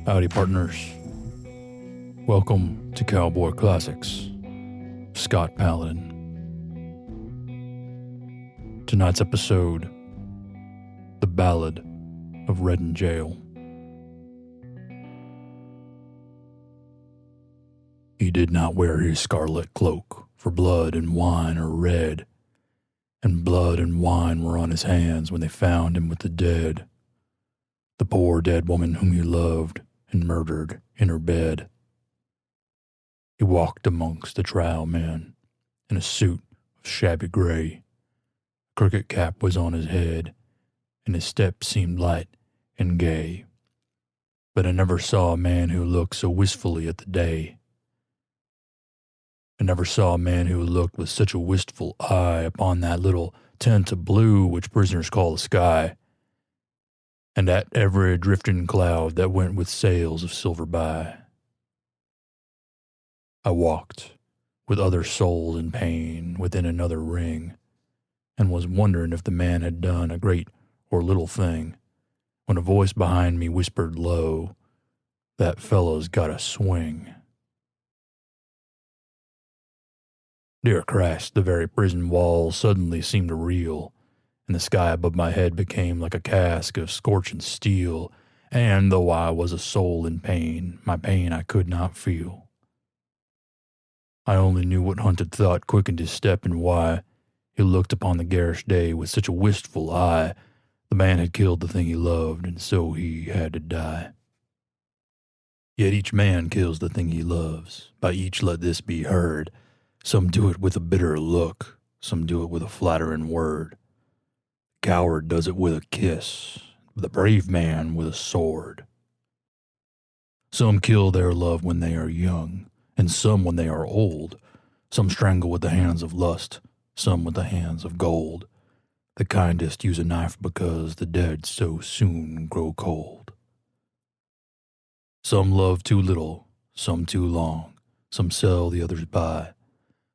Howdy, partners. Welcome to Cowboy Classics. Scott Paladin. Tonight's episode, The Ballad of Red Gaol. He did not wear his scarlet cloak, for blood and wine are red, and blood and wine were on his hands when they found him with the dead, the poor dead woman whom he loved and murdered in her bed. He walked amongst the trial men in a suit of shabby gray. A cricket cap was on his head, and his step seemed light and gay. But I never saw a man who looked so wistfully at the day. I never saw a man who looked with such a wistful eye upon that little tint of blue which prisoners call the sky, and at every drifting cloud that went with sails of silver by. I walked, with other souls in pain, within another ring, and was wondering if the man had done a great or little thing, when a voice behind me whispered low, "That fellow's got a swing." Dear Christ, the very prison walls suddenly seemed to reel, and the sky above my head became like a cask of scorching steel, and though I was a soul in pain, my pain I could not feel. I only knew what haunted thought quickened his step and why he looked upon the garish day with such a wistful eye. The man had killed the thing he loved, and so he had to die. Yet each man kills the thing he loves. By each let this be heard. Some do it with a bitter look, some do it with a flattering word. The coward does it with a kiss, the brave man with a sword. Some kill their love when they are young, and some when they are old. Some strangle with the hands of lust, some with the hands of gold. The kindest use a knife because the dead so soon grow cold. Some love too little, some too long, some sell, the others buy.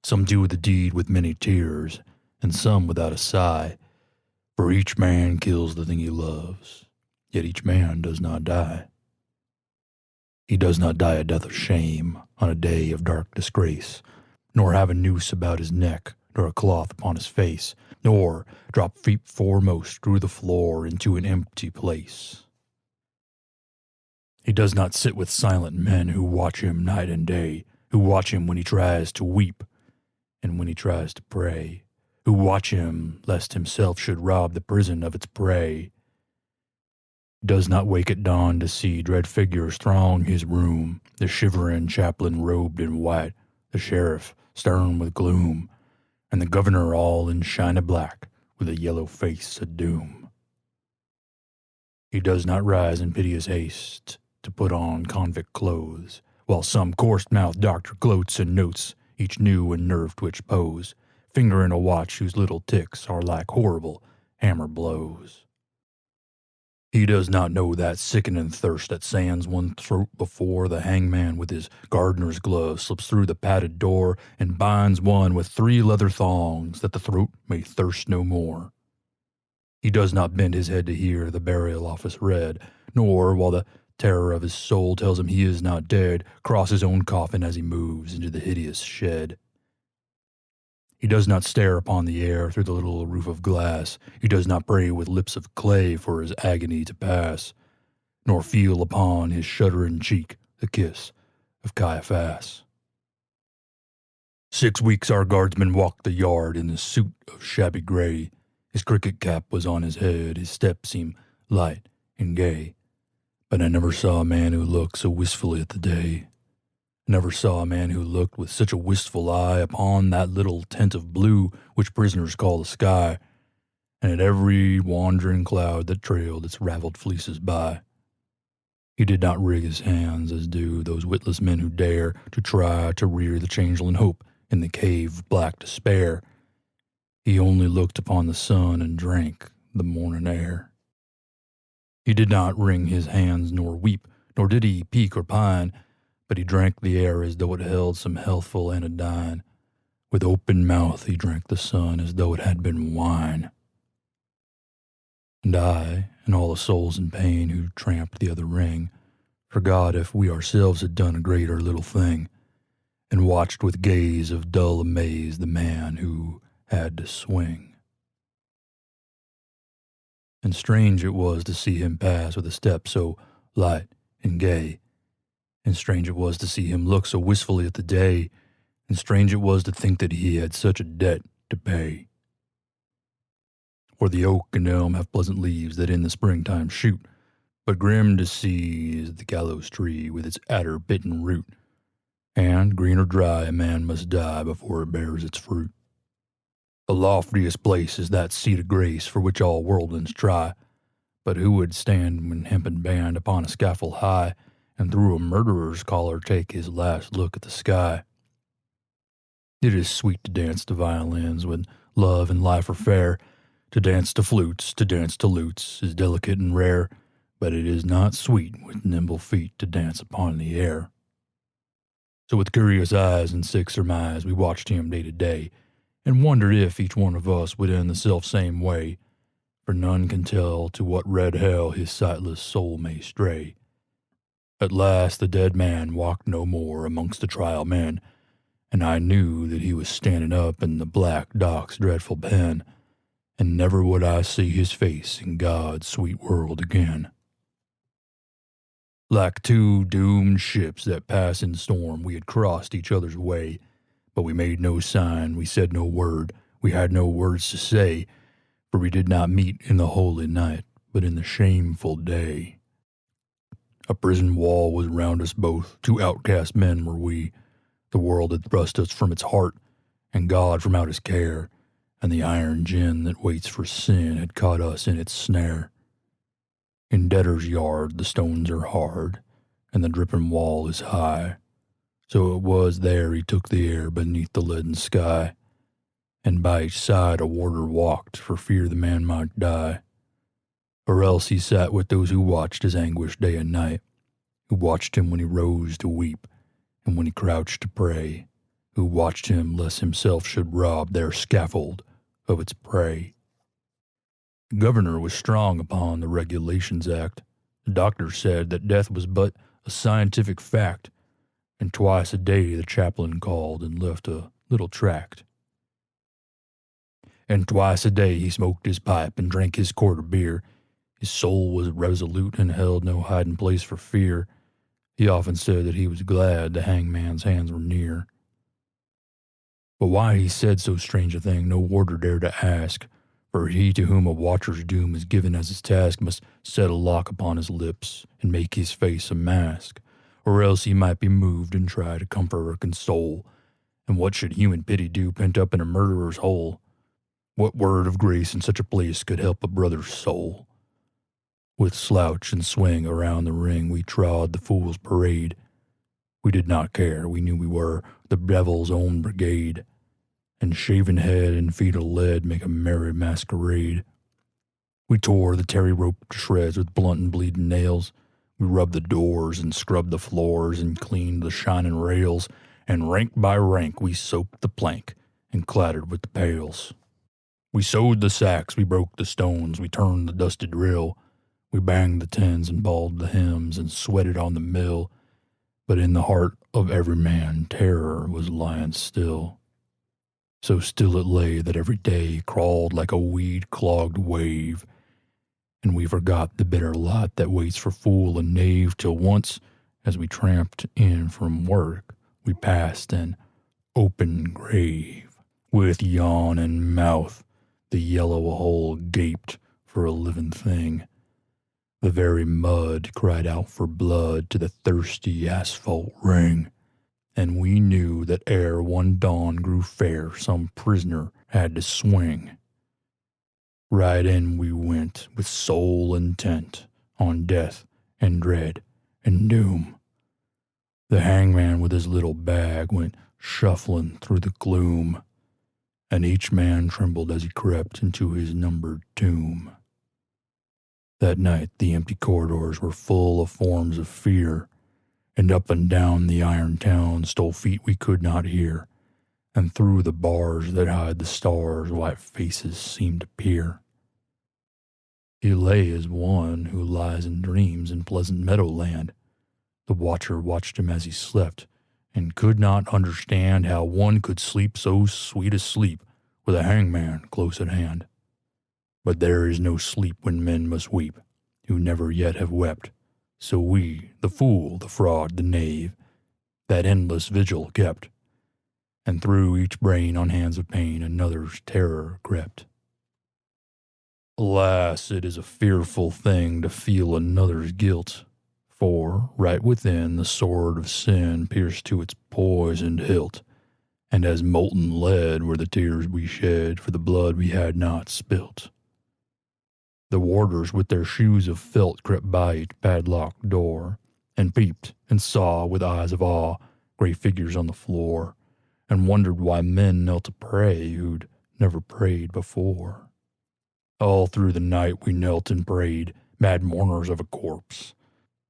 Some do the deed with many tears, and some without a sigh. For each man kills the thing he loves, yet each man does not die. He does not die a death of shame on a day of dark disgrace, nor have a noose about his neck, nor a cloth upon his face, nor drop feet foremost through the floor into an empty place. He does not sit with silent men who watch him night and day, who watch him when he tries to weep and when he tries to pray, who watch him lest himself should rob the prison of its prey. He does not wake at dawn to see dread figures throng his room, the shivering chaplain robed in white, the sheriff stern with gloom, and the governor all in shiny black with a yellow face of doom. He does not rise in piteous haste to put on convict clothes, while some coarse-mouthed doctor gloats and notes each new and nerve-twitch pose, fingering a watch whose little ticks are like horrible hammer blows. He does not know that sickening thirst that sands one throat before the hangman with his gardener's glove slips through the padded door and binds one with 3 leather thongs that the throat may thirst no more. He does not bend his head to hear the burial office read, nor, while the terror of his soul tells him he is not dead, cross his own coffin as he moves into the hideous shed. He does not stare upon the air through the little roof of glass. He does not pray with lips of clay for his agony to pass, nor feel upon his shuddering cheek the kiss of Caiaphas. 6 weeks our guardsman walked the yard in a suit of shabby gray. His cricket cap was on his head, his step seemed light and gay. But I never saw a man who looked so wistfully at the day. I never saw a man who looked with such a wistful eye upon that little tint of blue which prisoners call the sky, and at every wandering cloud that trailed its raveled fleeces by. He did not wring his hands as do those witless men who dare to try to rear the changeling hope in the cave of black despair. He only looked upon the sun and drank the morning air. He did not wring his hands nor weep, nor did he peak or pine, but he drank the air as though it held some healthful anodyne. With open mouth he drank the sun as though it had been wine. And I, and all the souls in pain who tramped the other ring, forgot if we ourselves had done a great or little thing, and watched with gaze of dull amaze the man who had to swing. And strange it was to see him pass with a step so light and gay, and strange it was to see him look so wistfully at the day, and strange it was to think that he had such a debt to pay. For the oak and elm have pleasant leaves that in the springtime shoot, but grim to see is the gallows tree with its adder-bitten root, and, green or dry, a man must die before it bears its fruit. The loftiest place is that seat of grace for which all worldlings try, but who would stand when hempen band upon a scaffold high, and through a murderer's collar take his last look at the sky? It is sweet to dance to violins when love and life are fair, to dance to flutes, to dance to lutes is delicate and rare, but it is not sweet with nimble feet to dance upon the air. So with curious eyes and sick surmise we watched him day to day, and wondered if each one of us would end the self-same way, for none can tell to what red hell his sightless soul may stray. At last the dead man walked no more amongst the trial men, and I knew that he was standing up in the black dock's dreadful pen, and never would I see his face in God's sweet world again. Like two doomed ships that pass in storm, we had crossed each other's way, but we made no sign, we said no word, we had no words to say, for we did not meet in the holy night, but in the shameful day. A prison wall was round us both, two outcast men were we. The world had thrust us from its heart, and God from out his care, and the iron gin that waits for sin had caught us in its snare. In debtor's yard the stones are hard, and the dripping wall is high, so it was there he took the air beneath the leaden sky, and by each side a warder walked for fear the man might die. Or else he sat with those who watched his anguish day and night, who watched him when he rose to weep, and when he crouched to pray, who watched him lest himself should rob their scaffold of its prey. The governor was strong upon the Regulations Act. The doctor said that death was but a scientific fact, and twice a day the chaplain called and left a little tract. And twice a day he smoked his pipe and drank his quart of beer. His soul was resolute and held no hiding place for fear. He often said that he was glad the hangman's hands were near. But why he said so strange a thing no warder dared to ask, for he to whom a watcher's doom is given as his task must set a lock upon his lips and make his face a mask, or else he might be moved and try to comfort or console. And what should human pity do pent up in a murderer's hole? What word of grace in such a place could help a brother's soul? With slouch and swing around the ring we trod the fool's parade. We did not care, we knew we were the devil's own brigade, and shaven head and feet of lead make a merry masquerade. We tore the tarry rope to shreds with blunt and bleeding nails. We rubbed the doors and scrubbed the floors and cleaned the shining rails, and rank by rank we soaped the plank and clattered with the pails. We sewed the sacks, we broke the stones, we turned the dusty drill. We banged the tins and bawled the hymns and sweated on the mill, but in the heart of every man terror was lying still. So still it lay that every day crawled like a weed-clogged wave, and we forgot the bitter lot that waits for fool and knave, till once, as we tramped in from work, we passed an open grave. With yawning mouth, the yellow hole gaped for a living thing. The very mud cried out for blood to the thirsty asphalt ring, and we knew that ere one dawn grew fair some prisoner had to swing. Right in we went with soul intent on death and dread and doom. The hangman with his little bag went shuffling through the gloom, and each man trembled as he crept into his numbered tomb. That night the empty corridors were full of forms of fear, and up and down the iron town stole feet we could not hear, and through the bars that hide the stars white faces seemed to peer. He lay as one who lies in dreams in pleasant meadowland, The watcher watched him as he slept, and could not understand how one could sleep so sweet a sleep with a hangman close at hand. But there is no sleep when men must weep, who never yet have wept. So we, the fool, the fraud, the knave, that endless vigil kept, and through each brain on hands of pain another's terror crept. Alas, it is a fearful thing to feel another's guilt, for right within the sword of sin pierced to its poisoned hilt, and as molten lead were the tears we shed for the blood we had not spilt. The warders with their shoes of felt crept by each padlocked door, and peeped and saw with eyes of awe gray figures on the floor, and wondered why men knelt to pray who'd never prayed before. All through the night we knelt and prayed, mad mourners of a corpse.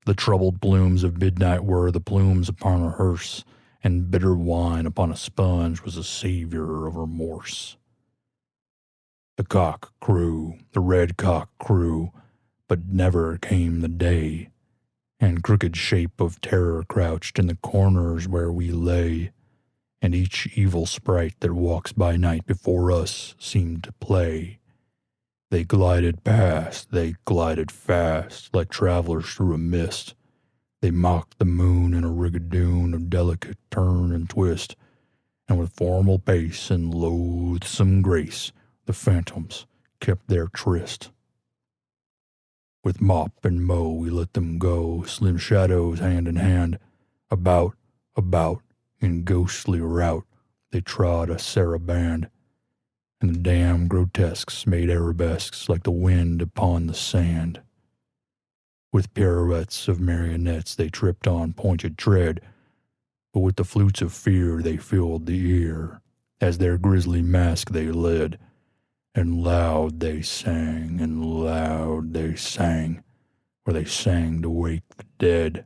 The troubled blooms of midnight were the plumes upon a hearse, and bitter wine upon a sponge was a savior of remorse. The cock crew, the red cock crew, but never came the day, and crooked shape of terror crouched in the corners where we lay, and each evil sprite that walks by night before us seemed to play. They glided past, they glided fast, like travelers through a mist. They mocked the moon in a rigadoon of delicate turn and twist, and with formal pace and loathsome grace the phantoms kept their tryst. With mop and mow we let them go, slim shadows hand in hand, about, in ghostly rout they trod a saraband, and the damned grotesques made arabesques like the wind upon the sand. With pirouettes of marionettes they tripped on pointed tread, but with the flutes of fear they filled the ear, as their grisly mask they led, and loud they sang, and loud they sang, for they sang to wake the dead.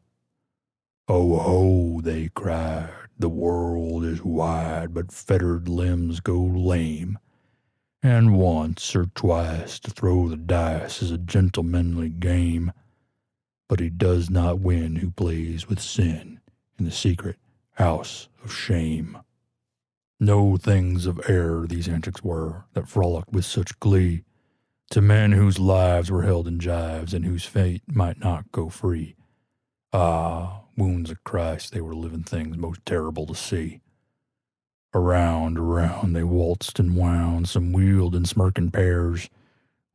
Oh ho, they cried, the world is wide, but fettered limbs go lame, and once or twice to throw the dice is a gentlemanly game, but he does not win who plays with sin in the secret house of shame. No things of error these antics were that frolicked with such glee to men whose lives were held in gyves and whose fate might not go free. Ah, wounds of Christ, they were living things most terrible to see. Around they waltzed and wound, some wheeled in smirking pairs,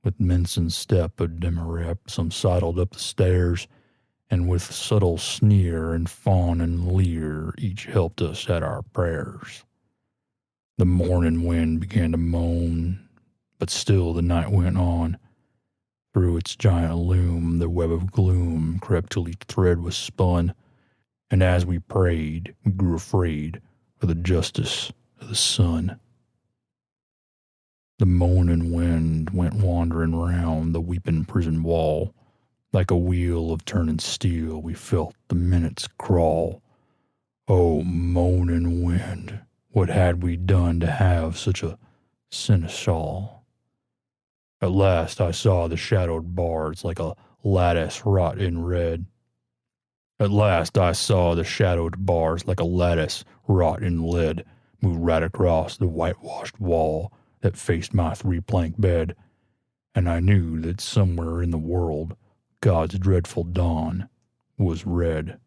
with mincing step a demerep, some sidled up the stairs, and with subtle sneer and fawn and leer each helped us at our prayers. The morning wind began to moan, but still the night went on. Through its giant loom the web of gloom crept till each thread was spun, and as we prayed we grew afraid of the justice of the sun. The moaning wind went wandering round the weeping prison wall. Like a wheel of turning steel we felt the minutes crawl. Oh, moaning wind, what had we done to have such a seneschal? At last I saw the shadowed bars like a lattice wrought in red. At last I saw the shadowed bars like a lattice wrought in lead move right across the whitewashed wall that faced my three-plank bed, and I knew that somewhere in the world God's dreadful dawn was red.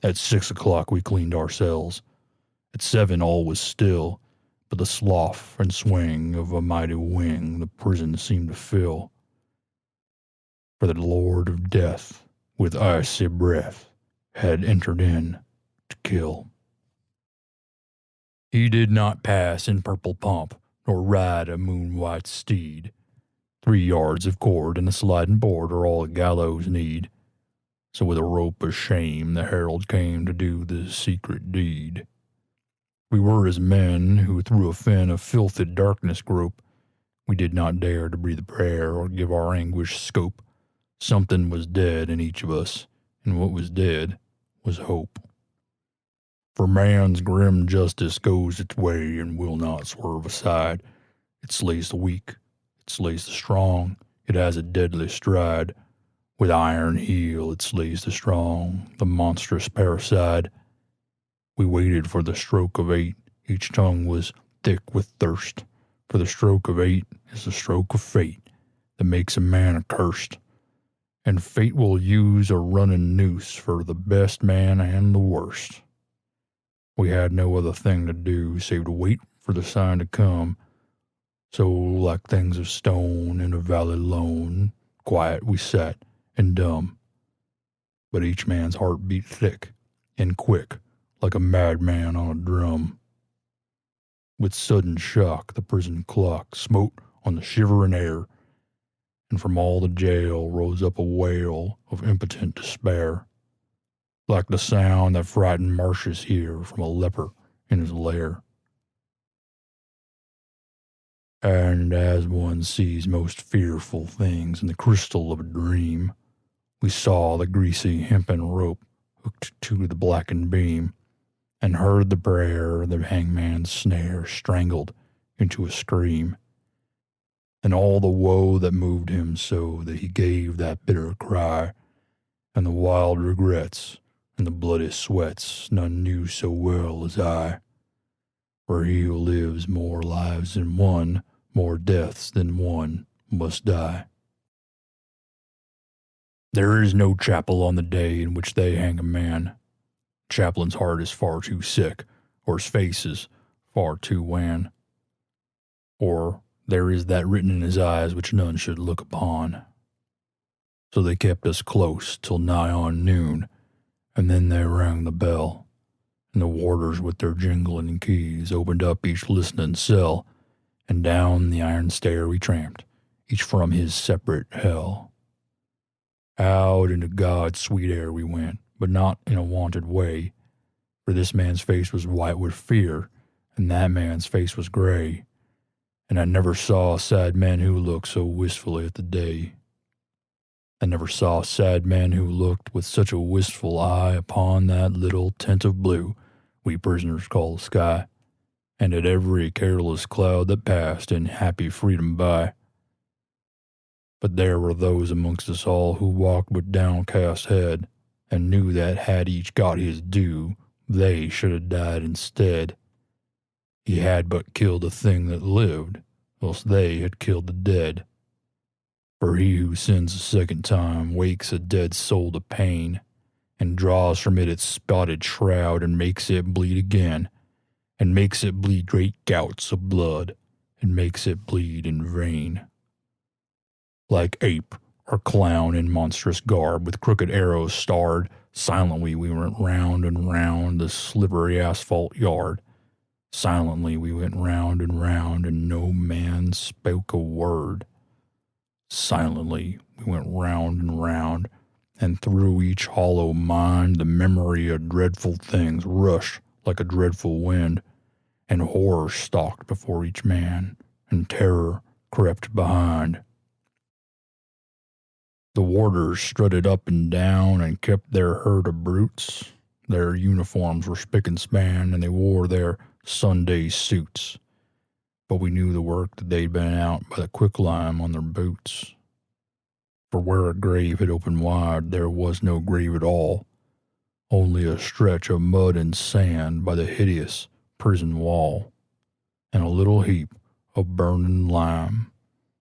At 6 o'clock we cleaned our cells. At 7 all was still, but the slough and swing of a mighty wing the prison seemed to fill. For the Lord of Death, with icy breath, had entered in to kill. He did not pass in purple pomp, nor ride a moon-white steed. 3 yards of cord and a sliding board are all a gallows need. So with a rope of shame the herald came to do the secret deed. We were as men who through a fen of filthy darkness grope. We did not dare to breathe a prayer or give our anguish scope. Something was dead in each of us, and what was dead was hope. For man's grim justice goes its way and will not swerve aside. It slays the weak, it slays the strong, it has a deadly stride. With iron heel it slays the strong, the monstrous parricide. We waited for the stroke of 8, each tongue was thick with thirst. For the stroke of 8 is the stroke of fate that makes a man accursed. And fate will use a running noose for the best man and the worst. We had no other thing to do save to wait for the sign to come. So, like things of stone in a valley lone, quiet we sat and dumb. But each man's heart beat thick and quick, like a madman on a drum. With sudden shock, the prison clock smote on the shivering air, and from all the jail rose up a wail of impotent despair, like the sound that frightened marshes hear from a leper in his lair. And as one sees most fearful things in the crystal of a dream, we saw the greasy hempen rope hooked to the blackened beam, and heard the prayer of the hangman's snare strangled into a scream, and all the woe that moved him so that he gave that bitter cry, and the wild regrets and the bloody sweats none knew so well as I. For he who lives more lives than one, more deaths than one, must die. There is no chapel on the day in which they hang a man. Chaplain's heart is far too sick, or his face is far too wan. Or there is that written in his eyes which none should look upon. So they kept us close till nigh on noon, and then they rang the bell, and the warders with their jingling keys opened up each listening cell, and down the iron stair we tramped, each from his separate hell. Out into God's sweet air we went, but not in a wonted way, for this man's face was white with fear, and that man's face was gray, and I never saw sad men who looked so wistfully at the day. I never saw sad men who looked with such a wistful eye upon that little tent of blue we prisoners call the sky, and at every careless cloud that passed in happy freedom by. But there were those amongst us all who walked with downcast head, and knew that had each got his due, they should have died instead. He had but killed a thing that lived, else they had killed the dead. For he who sins a second time wakes a dead soul to pain, and draws from it its spotted shroud, and makes it bleed again, and makes it bleed great gouts of blood, and makes it bleed in vain. Like ape or clown in monstrous garb, with crooked arrows starred, silently we went round and round the slippery asphalt yard. Silently we went round, and no man spoke a word. Silently we went round, and through each hollow mind the memory of dreadful things rushed like a dreadful wind, and horror stalked before each man, and terror crept behind. The warders strutted up and down and kept their herd of brutes. Their uniforms were spick and span, and they wore their Sunday suits. But we knew the work that they'd been out by the quicklime on their boots. For where a grave had opened wide, there was no grave at all, only a stretch of mud and sand by the hideous prison wall, and a little heap of burning lime,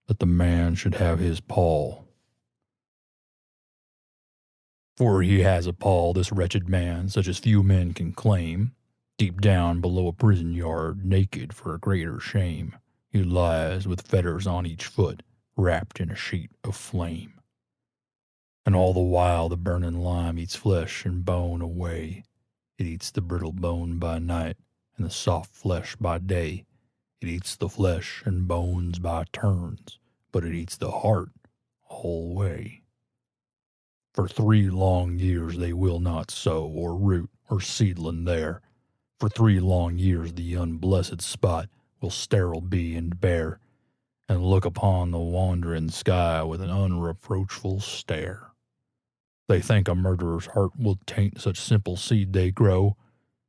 that the man should have his pall. For he has a pall, this wretched man, such as few men can claim. Deep down below a prison yard, naked for a greater shame, he lies with fetters on each foot, wrapped in a sheet of flame. And all the while the burning lime eats flesh and bone away. It eats the brittle bone by night, and the soft flesh by day. It eats the flesh and bones by turns, but it eats the heart all way. For 3 long years they will not sow, or root, or seedling there. For 3 long years the unblessed spot will sterile be and bare, and look upon the wandering sky with an unreproachful stare. They think a murderer's heart will taint such simple seed they grow.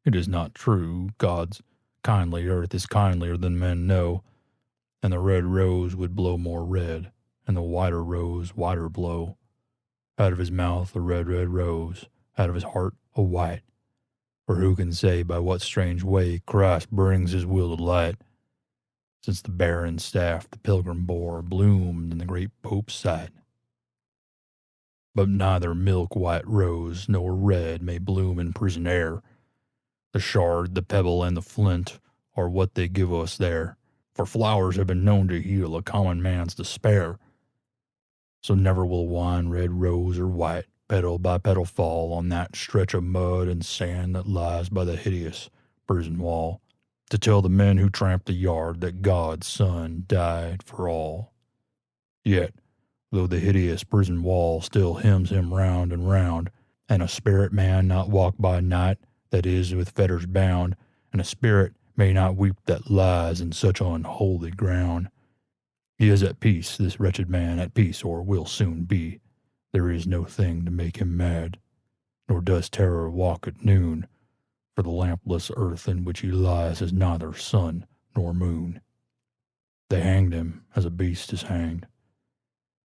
It is not true. God's kindly earth is kindlier than men know, and the red rose would blow more red, and the whiter rose whiter blow. Out of his mouth a red, red rose, out of his heart a white. For who can say by what strange way Christ brings his will to light? Since the barren staff the pilgrim bore bloomed in the great Pope's sight. But neither milk-white rose nor red may bloom in prison air. The shard, the pebble, and the flint are what they give us there, for flowers have been known to heal a common man's despair. So never will wine red rose or white petal by petal fall on that stretch of mud and sand that lies by the hideous prison wall, to tell the men who tramp the yard that God's Son died for all. Yet, though the hideous prison wall still hems him round and round, and a spirit man not walk by night that is with fetters bound, and a spirit may not weep that lies in such unholy ground, he is at peace, this wretched man, at peace, or will soon be. There is no thing to make him mad, nor does terror walk at noon, for the lampless earth in which he lies has neither sun nor moon. They hanged him as a beast is hanged.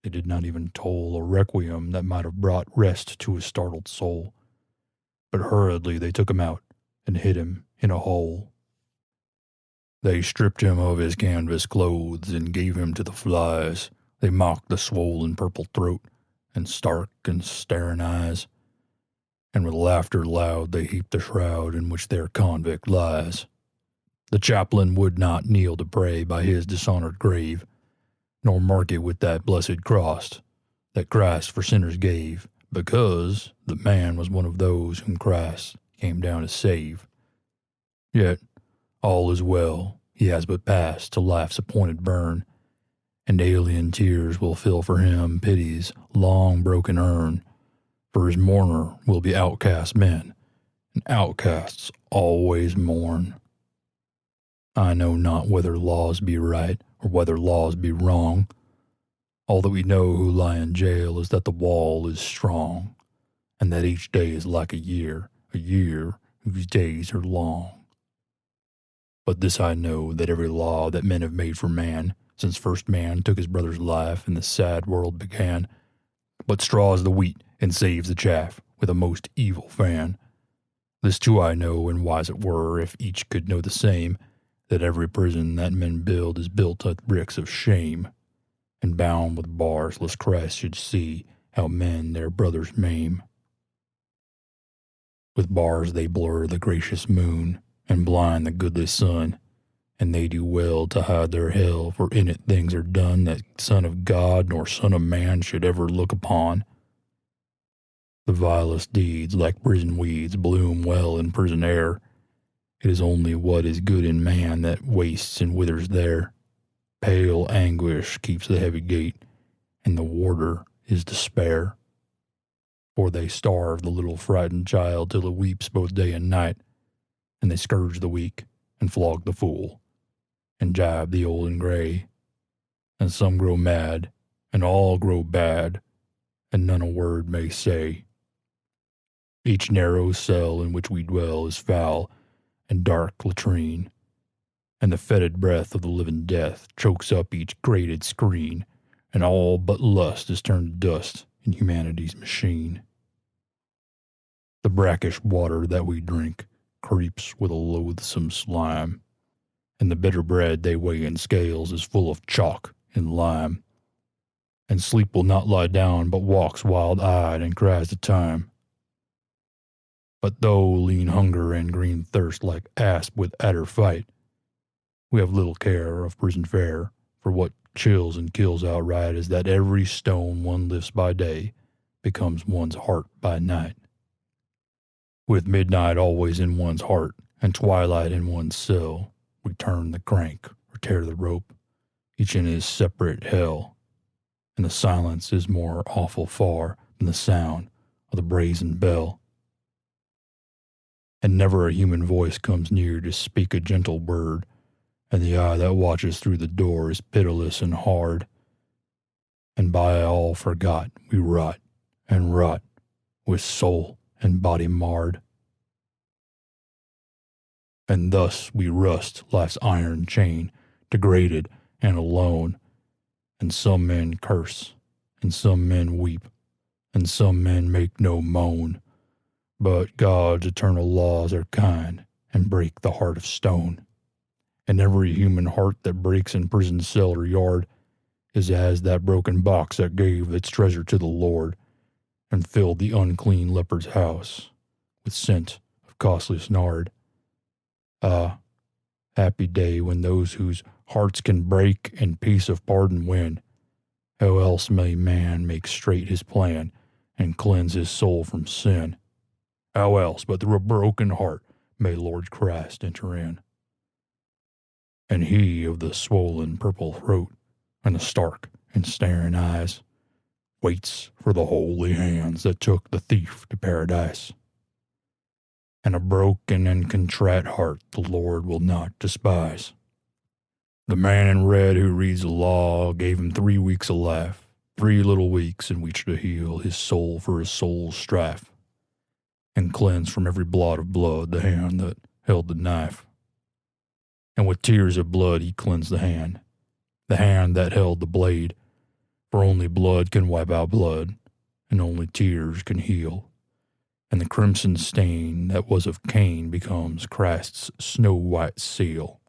They did not even toll a requiem that might have brought rest to his startled soul, but hurriedly they took him out and hid him in a hole. They stripped him of his canvas clothes and gave him to the flies. They mocked the swollen purple throat and stark and staring eyes, and with laughter loud they heaped the shroud in which their convict lies. The chaplain would not kneel to pray by his dishonored grave, nor mark it with that blessed cross that Christ for sinners gave, because the man was one of those whom Christ came down to save. Yet all is well, he has but passed to life's appointed burn, and alien tears will fill for him pity's long broken urn, for his mourner will be outcast men, and outcasts always mourn. I know not whether laws be right, or whether laws be wrong. All that we know who lie in jail is that the wall is strong, and that each day is like a year whose days are long. But this I know, that every law that men have made for man, since first man took his brother's life and the sad world began, but straws the wheat and saves the chaff with a most evil fan. This too I know, and wise it were if each could know the same, that every prison that men build is built with bricks of shame, and bound with bars lest Christ should see how men their brothers maim. With bars they blur the gracious moon, and blind the goodly sun, and they do well to hide their hell, for in it things are done that Son of God nor Son of Man should ever look upon. The vilest deeds, like prison weeds, bloom well in prison air. It is only what is good in man that wastes and withers there. Pale anguish keeps the heavy gate, and the warder is despair. For they starve the little frightened child till it weeps both day and night, and they scourge the weak, and flog the fool, and jibe the old and gray. And some grow mad, and all grow bad, and none a word may say. Each narrow cell in which we dwell is foul and dark latrine, and the fetid breath of the living death chokes up each grated screen, and all but lust is turned to dust in humanity's machine. The brackish water that we drink creeps with a loathsome slime, and the bitter bread they weigh in scales is full of chalk and lime. And sleep will not lie down, but walks wild-eyed and cries to time. But though lean hunger and green thirst like asp with adder fight, we have little care of prison fare, for what chills and kills outright is that every stone one lifts by day becomes one's heart by night. With midnight always in one's heart, and twilight in one's cell, we turn the crank or tear the rope, each in his separate hell, and the silence is more awful far than the sound of the brazen bell. And never a human voice comes near to speak a gentle word, and the eye that watches through the door is pitiless and hard. And by all forgot we rot and rot, with soul and body marred. And thus we rust life's iron chain, degraded and alone, and some men curse, and some men weep, and some men make no moan, but God's eternal laws are kind and break the heart of stone. And every human heart that breaks in prison cell or yard is as that broken box that gave its treasure to the Lord and filled the unclean leper's house with scent of costliest nard. Ah, happy day when those whose hearts can break and peace of pardon win. How else may man make straight his plan and cleanse his soul from sin? How else but through a broken heart may Lord Christ enter in? And he of the swollen purple throat and the stark and staring eyes waits for the holy hands that took the thief to paradise. And a broken and contrite heart the Lord will not despise. The man in red who reads the law gave him 3 weeks of life, 3 little weeks in which to heal his soul for his soul's strife, and cleanse from every blot of blood the hand that held the knife. And with tears of blood he cleansed the hand that held the blade, for only blood can wipe out blood, and only tears can heal. And the crimson stain that was of Cain becomes Christ's snow-white seal.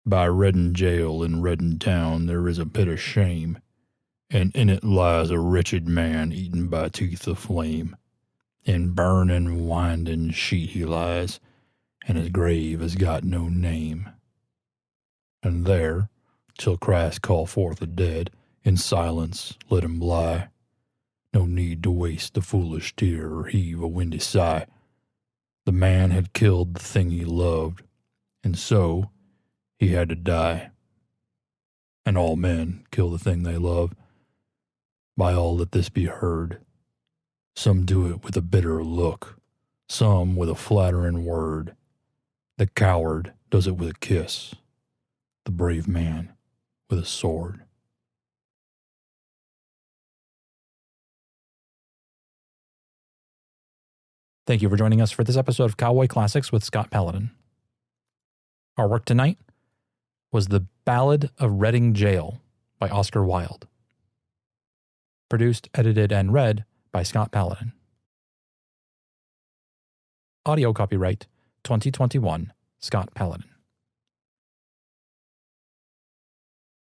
By Reddin jail in Reddin town there is a pit of shame, and in it lies a wretched man eaten by teeth of flame. In burning, winding sheet he lies, and his grave has got no name. And there, till Christ call forth the dead, in silence let him lie. No need to waste a foolish tear or heave a windy sigh. The man had killed the thing he loved, and so he had to die. And all men kill the thing they love. By all let this be heard. Some do it with a bitter look, some with a flattering word. The coward does it with a kiss, the brave man with a sword. Thank you for joining us for this episode of Cowboy Classics with Scott Paladin. Our work tonight was The Ballad of Reading Gaol by Oscar Wilde. Produced, edited, and read by Scott Paladin. Audio copyright 2021 Scott Paladin.